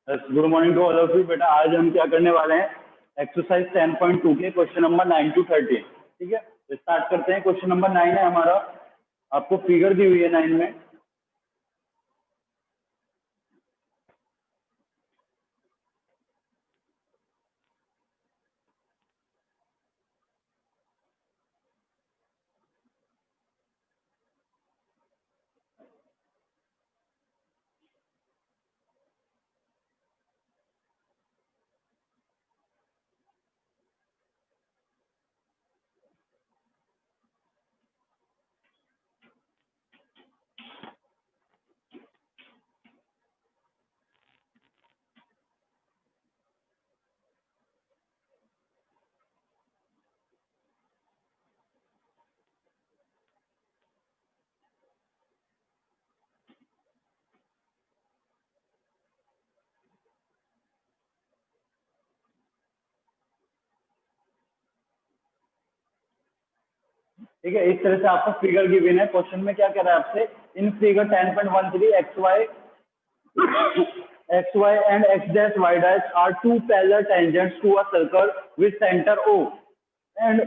Good morning to all of you. बेटा आज हम क्या करने वाले हैं, एक्सरसाइज 10.2 के क्वेश्चन नंबर 9 to 13। ठीक है, स्टार्ट करते हैं। क्वेश्चन नंबर 9 है हमारा, आपको फिगर दी हुई है 9 में। ठीक है, इस तरह से आपको फिगर गिवन है। क्वेश्चन में क्या कह रहा है आपसे, in figure 10.13 X Y and X dash Y dash are two parallel tangents to a circle with centre O and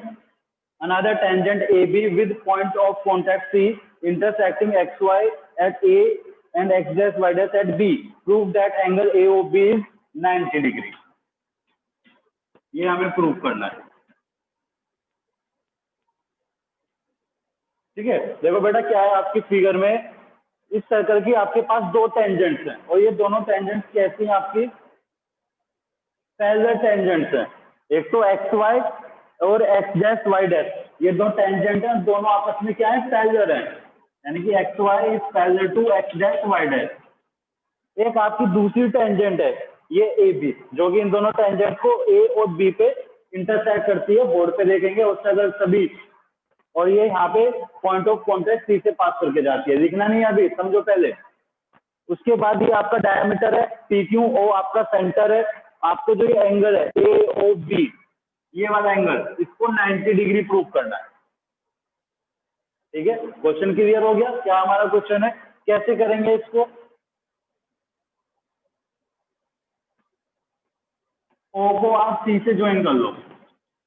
another tangent AB with point of contact C intersecting XY at A and X dash Y dash at B. Prove that angle AOB is 90 degree. ये हमें prove करना है। ठीक है, देखो बेटा क्या है आपकी फिगर में, इस सर्कल की आपके पास दो टेंजेंट्स हैं और ये दोनों टेंजेंट्स कैसी हैं आपकी, पैरेलल टेंजेंट्स हैं। एक तो एक्स वाई और एक्स डैश वाई डैश, ये दो टेंजेंट हैं, दोनों आपस में क्या है, पैरेलल हैं, यानी कि X Y is parallel to X dash Y dash. एक आपकी दूसरी टेंजेंट है ये ए बी, जो कि इन दोनों टेंजेंट को ए और बी पे इंटरसेक्ट करती है। बोर्ड पे देखेंगे उससे अगर सभी, और ये यहाँ पे पॉइंट ऑफ कॉन्टेक्ट सी से पास करके जाती है, दिखना नहीं है अभी, समझो पहले। उसके बाद ये आपका डायमीटर है, पी क्यू ओ आपका सेंटर है। आपको जो ये एंगल है ए ओ बी, ये वाला एंगल, इसको 90 डिग्री प्रूव करना है। ठीक है, क्वेश्चन क्लियर हो गया? क्या हमारा क्वेश्चन है, कैसे करेंगे इसको, ओ को आप सी से ज्वाइन कर लो।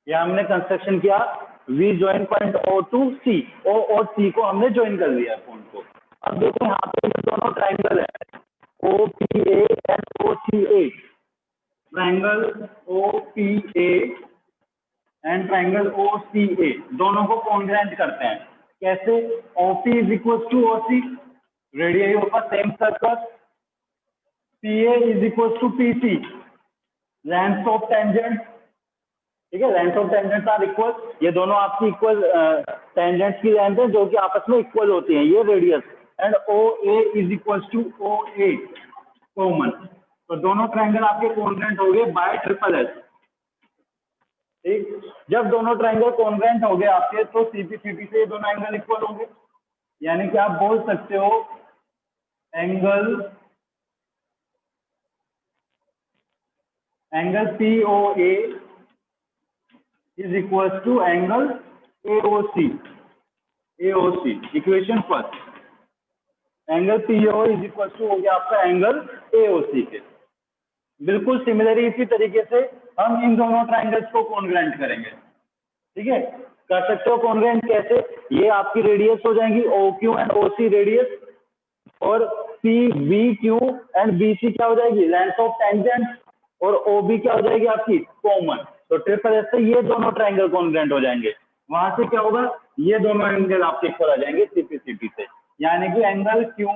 ये हमने कंस्ट्रक्शन किया, we join point O to C, O और सी को हमने ज्वाइन कर लिया पॉइंट को। अब देखो यहाँ पे दोनों ट्राइंगल है, O P A and O C A. Triangle O P A and triangle O C A दोनों को कॉन्ग्रेंट करते हैं। कैसे, O P is equal to O C, radius होगा same circle, P A is equal to P C, length of tangent. ठीक है, length of tangents are equal, ये दोनों आपकी इक्वल टेंजेंट्स की लेंथ है जो कि आपस में इक्वल होती हैं, ये radius. And O A is equal to O A common, तो दोनों ट्रायंगल आपके कॉन्ग्रेंट हो गए बाय ट्रिपल एस। ठीक, जब दोनों ट्रायंगल कॉन्ग्रेंट हो गए आपके, तो सीपी सीपी से ये दोनों एंगल इक्वल होंगे, यानी कि आप बोल सकते हो angle P O A is equals to angle AOC. AOC equation first, angle PO is equals to हो गया आपका एंगल AOC के। बिल्कुल सिमिलरली इसी तरीके से हम इन दोनों ट्रायंगल्स को कॉन्ग्रेंट करेंगे। ठीक है, कर सकते हो कॉन्ग्रेंट कैसे, ये आपकी रेडियस हो जाएंगी OQ एंड OC रेडियस, और PBQ एंड BC क्या हो जाएगी, लेंथ ऑफ टेंजेंट, और OB क्या हो जाएगी आपकी कॉमन। तो ट्रिपल एस से ये दोनों ट्रायंगल कॉन्ग्रेंट हो जाएंगे। वहां से क्या होगा, ये दोनों एंगल आपके इक्वल आ जाएंगे सीपी सीपी से, यानी कि angle Q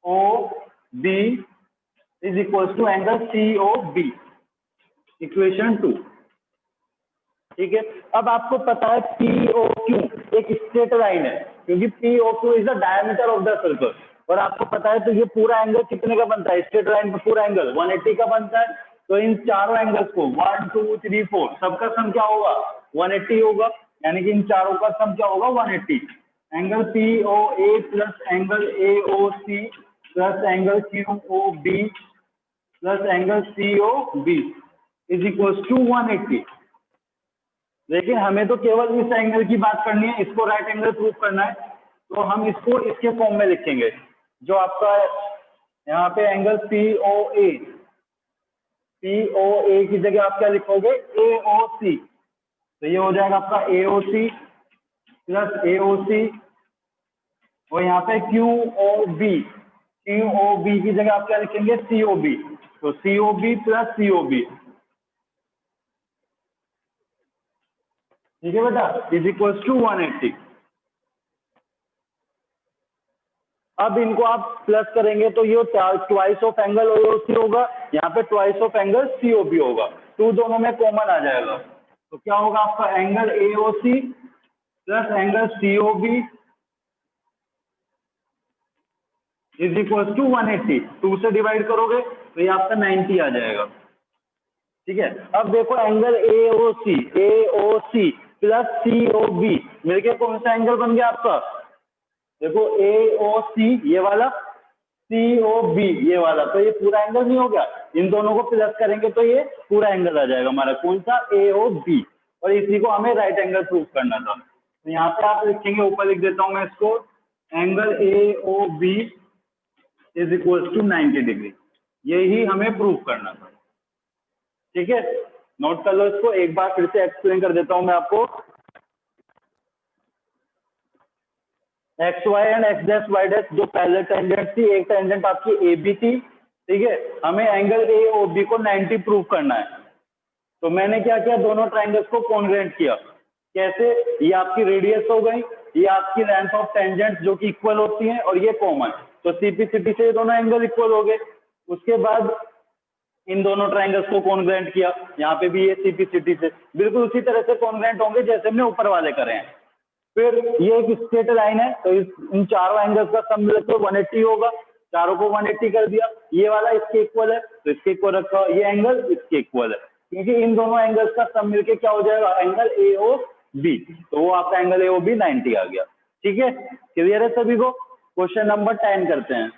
O B is equal to angle C O B, equation 2। ठीक है, अब आपको पता है पी ओ क्यू एक स्ट्रेट लाइन है, क्योंकि P O Q is the diameter of the circle, और आपको पता है तो ये पूरा एंगल कितने का बनता है, स्ट्रेट लाइन पर पूरा एंगल 180 का बनता है। तो इन चारों एंगल्स को 1 2 3 4 सबका सम क्या होगा, 180 होगा, यानी कि इन चारों का सम क्या होगा, 180। Angle P O A plus angle A O C plus angle Q O B plus angle C O B is equal to 180। लेकिन हमें तो केवल इस एंगल की बात करनी है, इसको राइट एंगल प्रूव करना है, तो हम इसको इसके फॉर्म में लिखेंगे, जो आपका यहाँ पे एंगल COA, COA की जगह आप क्या लिखोगे, AOC। तो ये हो जाएगा आपका AOC प्लस AOC, और यहाँ पे QOB, QOB की जगह आप क्या लिखेंगे, COB। तो COB प्लस COB, ठीक है बेटा, इज इक्वल टू 180। अब इनको आप प्लस करेंगे तो ये ट्वाइस ऑफ एंगल OC होगा, यहाँ पे ट्वाइस ऑफ एंगल COB होगा, टू दोनों में कॉमन आ जाएगा। तो क्या होगा आपका angle AOC plus angle COB is equal to 180। 2 से डिवाइड करोगे तो ये आपका 90 आ जाएगा, ठीक है। अब देखो एंगल AOC प्लस COB मिलके कौन सा एंगल बन गया आपका, देखो AOC ये वाला, COB ये वाला, तो ये पूरा एंगल नहीं हो गया। इन दोनों को प्लस करेंगे तो ये पूरा एंगल आ जाएगा हमारा, कौन सा, AOB। और इसी को हमें राइट एंगल प्रूव करना था। तो यहाँ पे आप लिखेंगे, ऊपर लिख देता हूं मैं इसको, angle AOB is equal to 90 degree. यही हमें प्रूव करना था, ठीक है। नोट कर लो इसको, एक बार फिर से एक्सप्लेन कर देता हूं मैं आपको। X Y and X dash Y dash जो पहले टेंजेंट थी, एक टेंजेंट आपकी AB थी, ठीक है। हमें एंगल AOB को 90 प्रूव करना है। तो मैंने क्या किया, दोनों ट्राइंगल्स को कॉन्ग्रुएंट किया। कैसे, ये आपकी रेडियस हो गई, ये आपकी लेंथ ऑफ टेंजेंट जो कि इक्वल होती है, और ये कॉमन, तो CP/CT से ये दोनों एंगल इक्वल हो गए। उसके बाद इन दोनों ट्राइंगल्स को कॉन्ग्रुएंट किया, यहाँ पे भी ये CP/CT से बिल्कुल उसी तरह से कॉन्ग्रुएंट होंगे जैसे हमने ऊपर वाले करे हैं। फिर ये एक स्ट्रेट लाइन है, तो इन चारों एंगल्स का सम मिलकर 180 होगा, चारों को 180 कर दिया। ये वाला इसके इक्वल है तो इसके इक्वल रखा, ये एंगल इसके इक्वल है, क्योंकि इन दोनों एंगल्स का सम मिलके क्या हो जाएगा, एंगल AOB। तो वो आपका एंगल AOB 90 आ गया, ठीक है। क्लियर है सभी को। क्वेश्चन नंबर 10 करते हैं।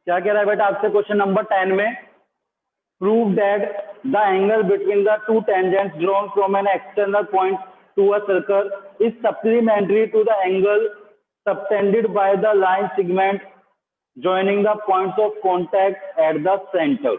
क्या कह रहा है बेटा आपसे क्वेश्चन नंबर 10 में, prove that the angle between the two tangents drawn from an external point to a circle is supplementary to the angle subtended by the line segment joining the points of contact at the center।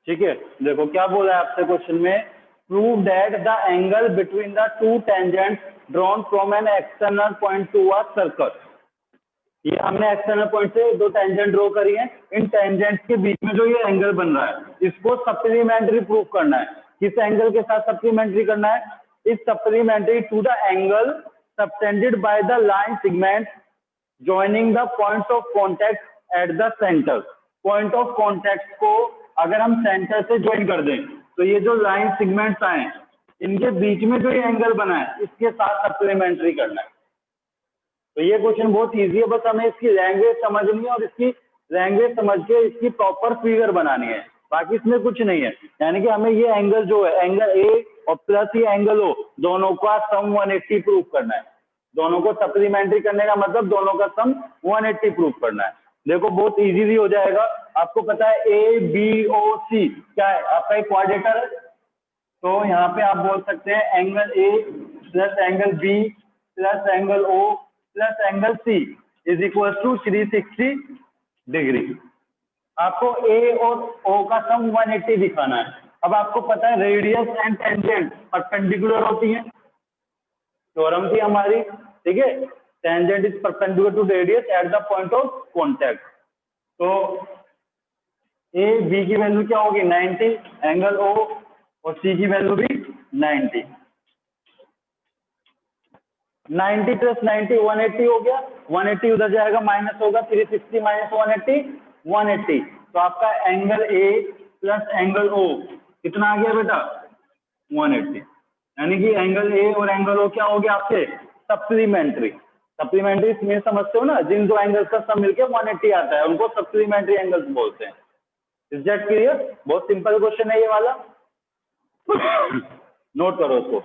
ठीक है, देखो क्या बोला है आपसे question में, prove that the angle between the two tangents drawn from an external point to a circle. ये हमने एक्सटर्नल पॉइंट से दो टेंजेंट ड्रॉ करी है, इन टेंजेंट्स के बीच में जो ये एंगल बन रहा है इसको सप्लीमेंट्री प्रूव करना है। किस एंगल के साथ सप्लीमेंट्री करना है, is supplementary to the angle subtended by the line segment joining the points of contact at the centre. Point of contact को अगर हम सेंटर से ज्वाइन कर दें तो ये जो लाइन सेगमेंट्स आए इनके बीच में जो ये एंगल बना है इसके साथ सप्लीमेंट्री करना है। तो ये क्वेश्चन बहुत इजी है, बस हमें इसकी लैंग्वेज समझनी है और इसकी लैंग्वेज समझ के इसकी प्रॉपर फिगर बनानी है, बाकी इसमें कुछ नहीं है। यानी कि हमें ये एंगल जो है एंगल ए और प्लस ये एंगल ओ दोनों का सम 180 प्रूव करना है। दोनों को सप्लीमेंट्री करने का मतलब दोनों का सम 180 प्रूव करना है। देखो बहुत इजीली हो जाएगा, आपको पता है ABOC क्या है, आपका एक क्वाड्रेटर है। तो यहाँ पे आप बोल सकते हैं angle A plus angle B plus angle O plus angle C is equal to 360 degree. आपको ए और ओ का सम 180 दिखाना है। अब आपको पता है रेडियस एंड टेंजेंट परपेंडिकुलर होती है, थ्योरम थी हमारी, ठीक है। Tangent is perpendicular to radius at the point of contact. तो ए बी की वैल्यू क्या होगी 90, एंगल ओ और सी की वैल्यू भी 90। 90 प्लस 90 180 हो गया, 180 उधर जाएगा माइनस होगा, 360 माइनस 180 180। तो आपका angle A plus angle O कितना आ गया बेटा 180। यानी कि एंगल ए और एंगल ओ क्या हो गया आपके सप्लीमेंट्री। सप्लीमेंट्री में समझते हो ना, जिन दो एंगल्स का सब मिलके 180 आता है उनको सप्लीमेंट्री एंगल्स बोलते हैं। Is that clear? बहुत सिंपल क्वेश्चन है ये वाला, नोट करो उसको।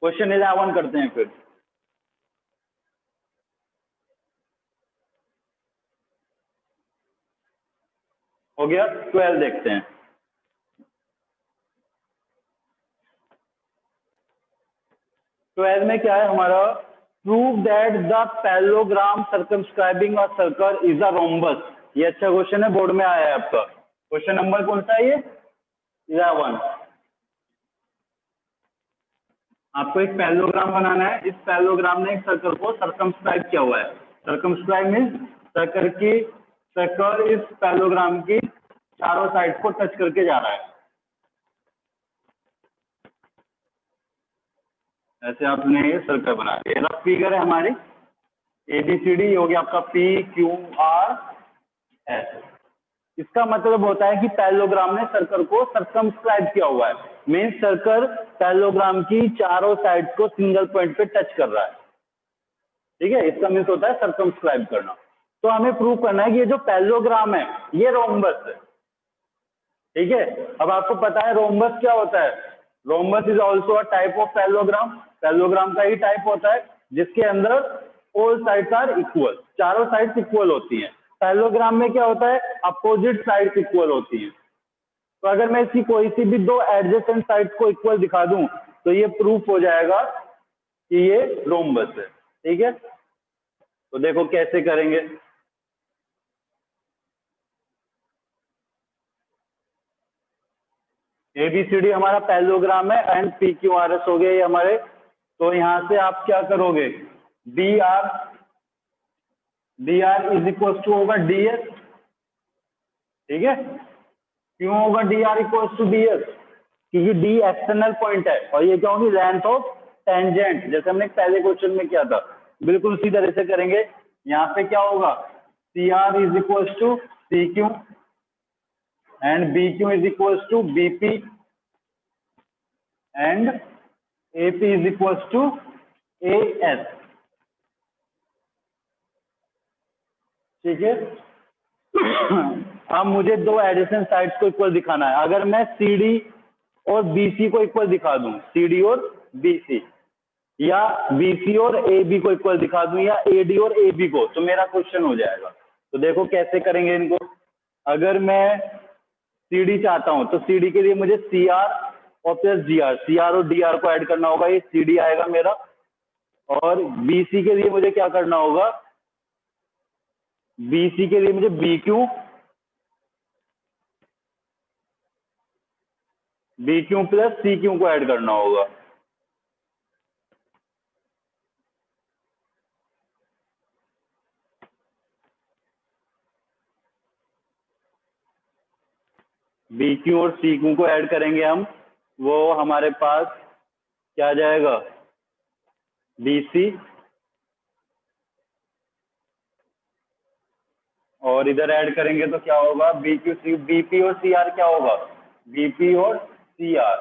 क्वेश्चन 11 करते हैं फिर। हो गया, 12 देखते हैं। ट्वेल्व में क्या है हमारा, prove that the parallelogram circumscribing a circle is a rhombus. ये अच्छा क्वेश्चन है, बोर्ड में आया है आपका। क्वेश्चन नंबर कौन सा है ये 11। आपको एक पैरेललोग्राम बनाना है, इस पैरेललोग्राम ने एक सर्कल को सर्कमस्क्राइब किया हुआ है। सर्कमस्क्राइब मींस सर्कल इस पैरेललोग्राम की चारों साइड को टच करके जा रहा है। ऐसे आपने ये सर्कल बना दिया। रफ फिगर है हमारी ABCD, हो गया आपका PQRS। इसका मतलब होता है कि पैरेललोग्राम ने सर्कल को सर्कमस्क्राइब किया हुआ है, मींस सर्कल पैरेललोग्राम की चारों साइड को सिंगल पॉइंट पे टच कर रहा है। ठीक है, इसका मीन्स होता है सर्कमस्क्राइब करना। तो हमें प्रूव करना है कि ये जो पैरेललोग्राम है ये रोम्बस है। ठीक है, अब आपको पता है रोम्बस क्या होता है। Rhombus is also a type of parallelogram. Parallelogram का ही टाइप होता है जिसके अंदर ऑल साइड्स आर इक्वल, चारों साइड्स इक्वल होती हैं। पैरेललोग्राम में क्या होता है, अपोजिट साइड्स इक्वल होती हैं। तो अगर मैं इसकी कोई सी भी दो एडजेसेंट साइड्स को इक्वल दिखा दूं तो ये प्रूफ हो जाएगा कि ये रोम्बस है। ठीक है, तो देखो कैसे करेंगे। ABCD हमारा पैरेललोग्राम है एंड PQRS हो गया ये हमारे। तो यहां से आप क्या करोगे, DR इज इक्वल टू होगा DS। ठीक है, क्यों होगा DR इक्वल टू DS, क्योंकि D एक्सटर्नल पॉइंट है और ये क्या होगी लेंथ ऑफ टेंजेंट, जैसे हमने पहले क्वेश्चन में किया था। बिल्कुल उसी तरह से करेंगे। यहाँ पे क्या होगा, CR is equal to CQ and BQ is equal to BP and AP is equal to AS। ठीक है, अब मुझे दो एडिसेंट साइड्स को इक्वल दिखाना है। अगर मैं CD और BC को इक्वल दिखा दूं, CD और BC, या BC और AB को इक्वल दिखा दूं, या AD और AB को, तो मेरा क्वेश्चन हो जाएगा। तो देखो कैसे करेंगे इनको। अगर मैं CD चाहता हूं तो CD के लिए मुझे CR और प्लस GR, CR और DR को ऐड करना होगा, ये CD आएगा मेरा। और BC के लिए मुझे क्या करना होगा, BC के लिए मुझे BQ प्लस CQ को ऐड करना होगा। BQ और CQ को ऐड करेंगे हम, वो हमारे पास क्या आ जाएगा BC, और इधर ऐड करेंगे तो क्या होगा BP और CR क्या होगा, BP और CR।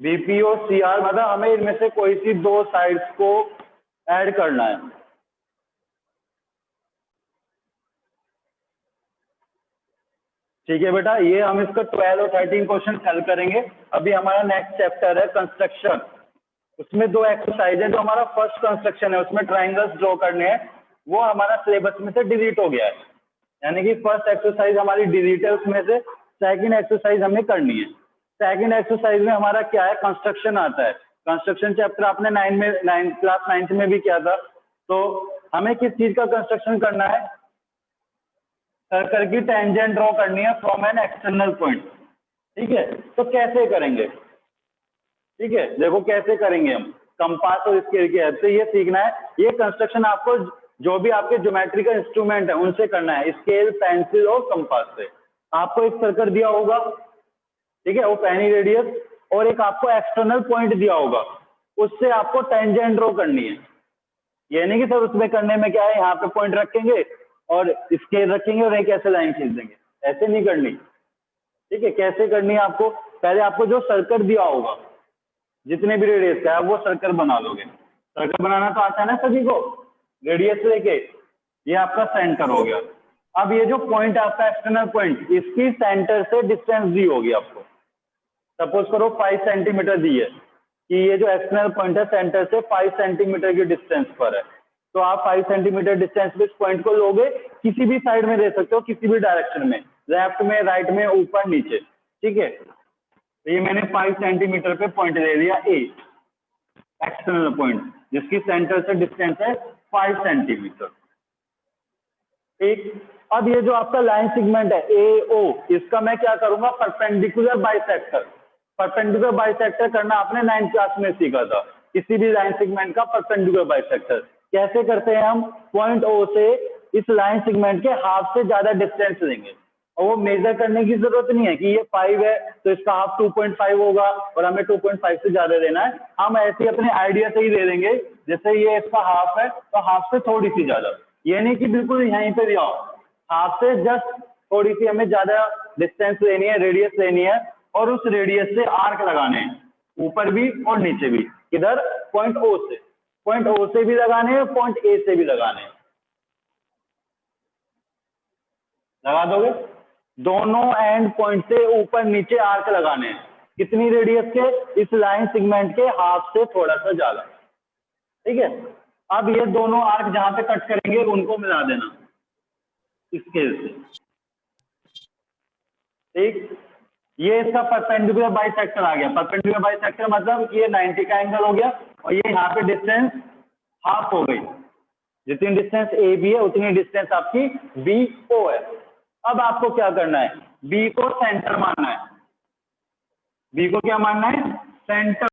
BP और CR मतलब हमें इनमें से कोई सी दो साइड्स को ऐड करना है। ठीक है बेटा, ये हम इसका 12 और 13 क्वेश्चन हल करेंगे। अभी हमारा नेक्स्ट चैप्टर है कंस्ट्रक्शन। उसमें दो एक्सरसाइज है, जो हमारा फर्स्ट कंस्ट्रक्शन है उसमें ट्राइंगल्स ड्रॉ करने हैं, वो हमारा सिलेबस में से डिलीट हो गया है। यानी कि फर्स्ट एक्सरसाइज हमारी डिलीट है, उसमें से सेकंड एक्सरसाइज हमें करनी है। सेकंड एक्सरसाइज में हमारा क्या है, कंस्ट्रक्शन आता है। कंस्ट्रक्शन चैप्टर आपने क्लास 9th में भी किया था। तो हमें किस चीज का कंस्ट्रक्शन करना है, सर्कल की टेंजेंट ड्रॉ करनी है फ्रॉम एन एक्सटर्नल पॉइंट। ठीक है, तो कैसे करेंगे, ठीक है देखो कैसे करेंगे हम, कंपास और स्केल की हेल्प से ये सीखना है। ये कंस्ट्रक्शन आपको जो भी आपके ज्योमेट्रिकल इंस्ट्रूमेंट है उनसे करना है, स्केल, पेंसिल और कंपास से। आपको एक सर्कल दिया होगा, ठीक है, वो पेनी रेडियस, और एक आपको एक्सटर्नल पॉइंट दिया होगा, उससे आपको टेंजेंट ड्रॉ करनी है। ये नहीं कि सर उसमें करने में क्या है, यहाँ पे पॉइंट रखेंगे और स्केल रखेंगे और एक ऐसे लाइन खींच देंगे, ऐसे नहीं करनी। ठीक है, कैसे करनी है आपको, पहले आपको जो सर्कल दिया होगा जितने भी रेडियस का है वो सर्कल बना लोगे। सर्कल बनाना तो आता है ना सभी को, रेडियस लेके, ये आपका सेंटर हो गया। अब ये जो पॉइंट आपका एक्सटर्नल पॉइंट, इसकी सेंटर से डिस्टेंस दी होगी आपको। सपोज करो 5 सेंटीमीटर दी है कि ये जो एक्सटर्नल पॉइंट है सेंटर से 5 सेंटीमीटर की डिस्टेंस पर है, तो आप 5 सेंटीमीटर डिस्टेंस पे इस पॉइंट को लोगे, किसी भी साइड में दे सकते हो, किसी भी डायरेक्शन में, लेफ्ट में, राइट में, ऊपर नीचे। ठीक है, तो ये मैंने 5 सेंटीमीटर पे पॉइंट ले लिया ए, एक्सटर्नल पॉइंट, जिसकी सेंटर से डिस्टेंस है 5 सेंटीमीटर। ठीक, अब ये जो आपका लाइन सेगमेंट है ए ओ, इसका मैं क्या करूंगा, परपेंडिकुलर बाइसेक्टर। परपेंडिकुलर बाइसेक्टर करना आपने 9th क्लास में सीखा था, किसी भी लाइन सेगमेंट का परपेंडिकुलर बाइसेक्टर कैसे करते हैं हम, पॉइंट ओ से इस लाइन सेगमेंट के हाफ से ज्यादा डिस्टेंस लेंगे, और वो मेजर करने की जरूरत नहीं है कि ये 5 है तो इसका हाफ 2.5 होगा और हमें 2.5 से ज्यादा देना है। हम ऐसे अपने आइडिया से ही दे देंगे, जैसे ये इसका हाफ है तो हाफ से थोड़ी सी ज्यादा, ये नहीं कि बिल्कुल यहीं पे दिया, हाफ से जस्ट थोड़ी सी हमें ज्यादा डिस्टेंस लेनी है, रेडियस लेनी है, और उस रेडियस से आर्क लगाने हैं, ऊपर भी और नीचे भी। किधर, पॉइंट ओ से, पॉइंट ओ से भी लगाने हैं, पॉइंट ए से भी लगाने हैं। लगा दोगे, दोनों एंड पॉइंट से ऊपर नीचे आर्क लगाने हैं, कितनी रेडियस के, इस लाइन सेगमेंट के हाफ से थोड़ा सा ज्यादा। ठीक है, अब ये दोनों आर्क जहां पे कट करेंगे उनको मिला देना स्केल से। ठीक, ये इसका परपेंडिकुलर बाइसेक्टर आ गया। परपेंडिकुलर बाइसेक्टर मतलब ये 90 का एंगल हो गया, और ये यहाँ पे डिस्टेंस हाफ हो गई, जितनी डिस्टेंस ए बी है उतनी डिस्टेंस आपकी बी ओ है। अब आपको क्या करना है, बी को सेंटर मानना है, बी को क्या मानना है, सेंटर।